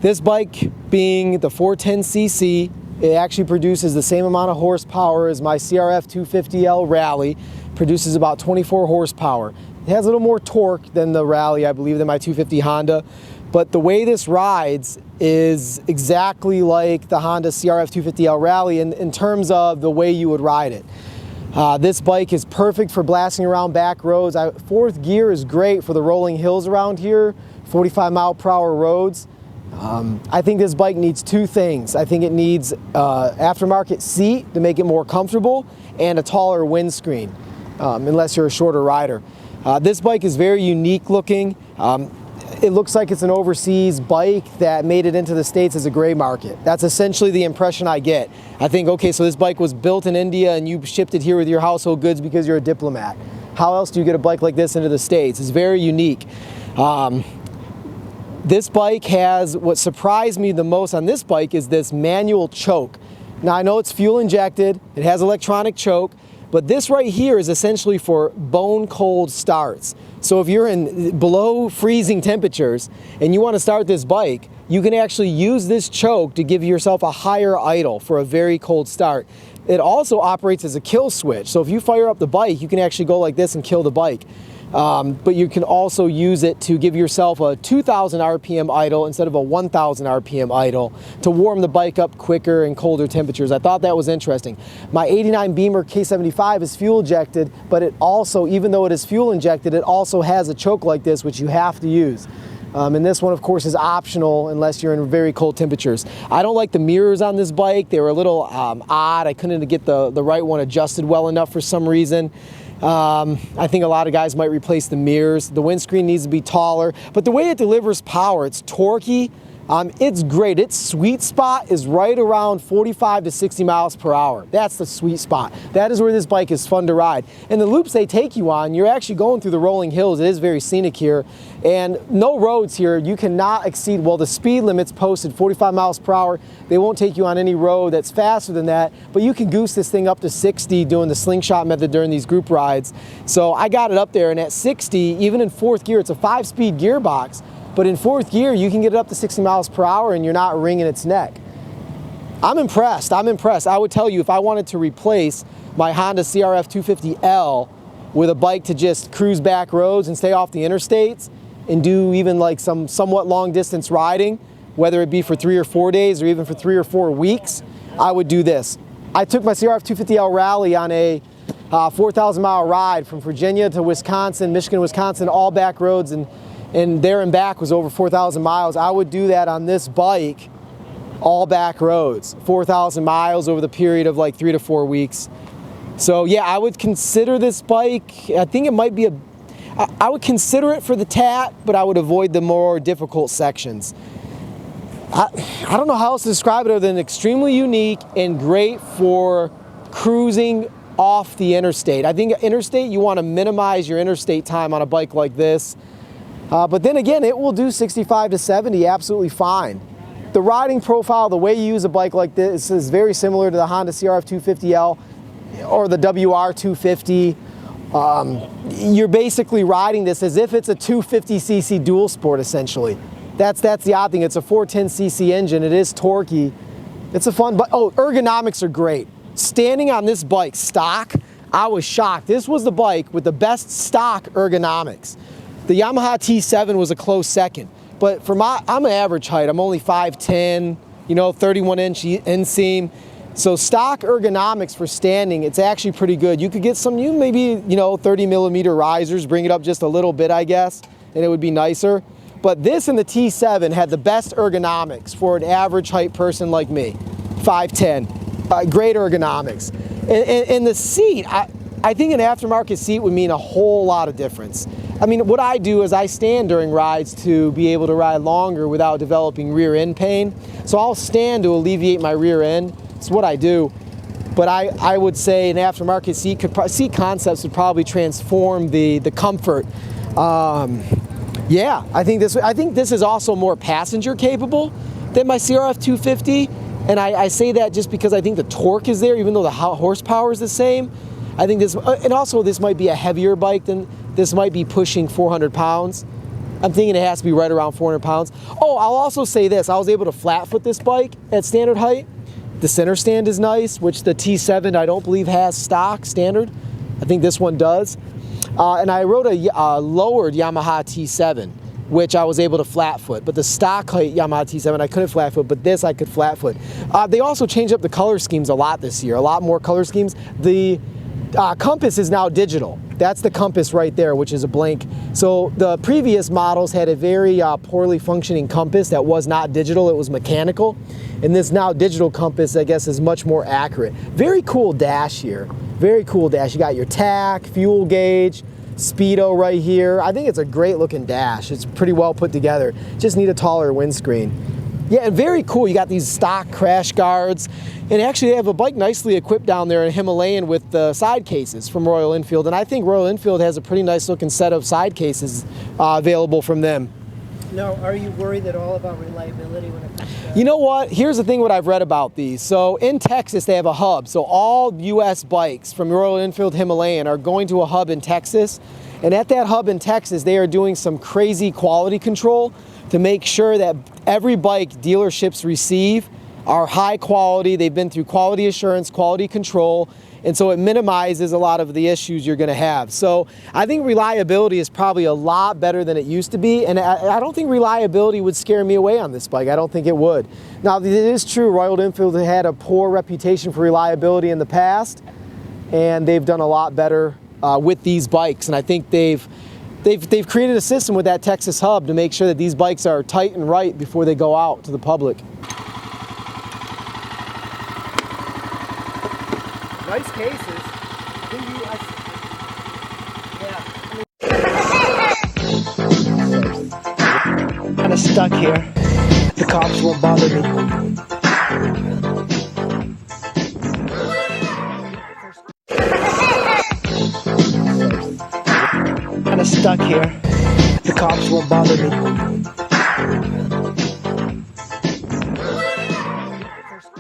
This bike being the 410cc, it actually produces the same amount of horsepower as my CRF 250L Rally, produces about 24 horsepower. It has a little more torque than the Rally, I believe, than my 250 Honda, but the way this rides is exactly like the Honda CRF 250L Rally in terms of the way you would ride it. This bike is perfect for blasting around back roads. Fourth gear is great for the rolling hills around here, 45-mile-per-hour roads. I think this bike needs two things. I think it needs aftermarket seat to make it more comfortable and a taller windscreen, unless you're a shorter rider. This bike is very unique looking. It looks like it's an overseas bike that made it into the States as a gray market. That's essentially the impression I get. I think, okay, so this bike was built in India and you shipped it here with your household goods because you're a diplomat. How else do you get a bike like this into the States? It's very unique. This bike has, what surprised me the most on this bike is this manual choke. Now I know it's fuel injected, it has electronic choke, but this right here is essentially for bone cold starts. So if you're in below freezing temperatures and you want to start this bike, you can actually use this choke to give yourself a higher idle for a very cold start. It also operates as a kill switch. So if you fire up the bike, you can actually go like this and kill the bike. But you can also use it to give yourself a 2,000 RPM idle instead of a 1,000 RPM idle to warm the bike up quicker in colder temperatures. I thought that was interesting. My 89 Beamer K75 is fuel injected, but it also, even though it is fuel injected, it also has a choke like this, which you have to use. And this one, of course, is optional unless you're in very cold temperatures. I don't like the mirrors on this bike. They were a little odd. I couldn't get the right one adjusted well enough for some reason. I think a lot of guys might replace the mirrors. The windscreen needs to be taller, but the way it delivers power, it's torquey. It's great. Its sweet spot is right around 45 to 60 miles per hour. That's the sweet spot. That is where this bike is fun to ride. And the loops they take you on, you're actually going through the rolling hills. It is very scenic here. And no roads here. You cannot exceed, well, the speed limit's posted 45 miles per hour. They won't take you on any road that's faster than that, but you can goose this thing up to 60 doing the slingshot method during these group rides. So I got it up there, and at 60, even in fourth gear, it's a 5-speed gearbox. But in fourth gear, you can get it up to 60 miles per hour and you're not wringing its neck. I'm impressed. I'm impressed. I would tell you, if I wanted to replace my Honda CRF 250L with a bike to just cruise back roads and stay off the interstates and do even like some somewhat long distance riding, whether it be for 3 or 4 days or even for 3 or 4 weeks, I would do this. I took my CRF 250L Rally on a 4,000 mile ride from Virginia to Wisconsin, Michigan, Wisconsin, all back roads, and there and back was over 4,000 miles. I would do that on this bike, all back roads, 4,000 miles over the period of like 3 to 4 weeks. So yeah, I would consider this bike, I think it might be I would consider it for the tat, but I would avoid the more difficult sections. I don't know how else to describe it other than extremely unique and great for cruising off the interstate. I think interstate, you want to minimize your interstate time on a bike like this. But then again, it will do 65 to 70 absolutely fine. The riding profile, the way you use a bike like this is very similar to the Honda CRF 250L or the WR250. You're basically riding this as if it's a 250cc dual sport essentially. That's the odd thing. It's a 410cc engine. It is torquey. It's a fun bike. Oh, ergonomics are great. Standing on this bike stock, I was shocked. This was the bike with the best stock ergonomics. The Yamaha T7 was a close second, but for I'm an average height. I'm only 5'10", 31-inch inseam. So stock ergonomics for standing, it's actually pretty good. You could get some, maybe 30mm risers, bring it up just a little bit, I guess, and it would be nicer. But this and the T7 had the best ergonomics for an average height person like me, 5'10", great ergonomics. And the seat, I think an aftermarket seat would mean a whole lot of difference. I mean, what I do is I stand during rides to be able to ride longer without developing rear end pain. So I'll stand to alleviate my rear end. It's what I do. But I would say an aftermarket seat concepts would probably transform the comfort. Yeah, I think this is also more passenger capable than my CRF 250. And I say that just because I think the torque is there, even though the horsepower is the same. I think this, and also this might be a heavier bike than this might be pushing 400 pounds. I'm thinking it has to be right around 400 pounds. Oh, I'll also say this. I was able to flat foot this bike at standard height. The center stand is nice, which the T7 I don't believe has stock standard. I think this one does. And I rode a lowered Yamaha T7, which I was able to flat foot. But the stock height Yamaha T7 I couldn't flat foot, but this I could flat foot. They also changed up the color schemes a lot this year, a lot more color schemes. The compass is now digital. That's the compass right there, which is a blank. So the previous models had a very poorly functioning compass that was not digital, it was mechanical. And this now digital compass, I guess, is much more accurate. Very cool dash here. Very cool dash. You got your tach, fuel gauge, speedo right here. I think it's a great looking dash. It's pretty well put together. Just need a taller windscreen. Yeah, and very cool. You got these stock crash guards. And actually they have a bike nicely equipped down there in Himalayan with the side cases from Royal Enfield. And I think Royal Enfield has a pretty nice looking set of side cases available from them. Now, are you worried at all about reliability when it comes to... You know what? Here's the thing what I've read about these. So in Texas, they have a hub. So all US bikes from Royal Enfield Himalayan are going to a hub in Texas. And at that hub in Texas, they are doing some crazy quality control to make sure that every bike dealerships receive are high quality. They've been through quality assurance, quality control. And so it minimizes a lot of the issues you're going to have. So I think reliability is probably a lot better than it used to be. And I don't think reliability would scare me away on this bike. I don't think it would. Now, it is true Royal Enfield had a poor reputation for reliability in the past. And they've done a lot better with these bikes. And I think they've created a system with that Texas hub to make sure that these bikes are tight and right before they go out to the public. Nice cases. I think I'm kind of stuck here. The cops won't bother me. Kind of stuck here. The cops won't bother me.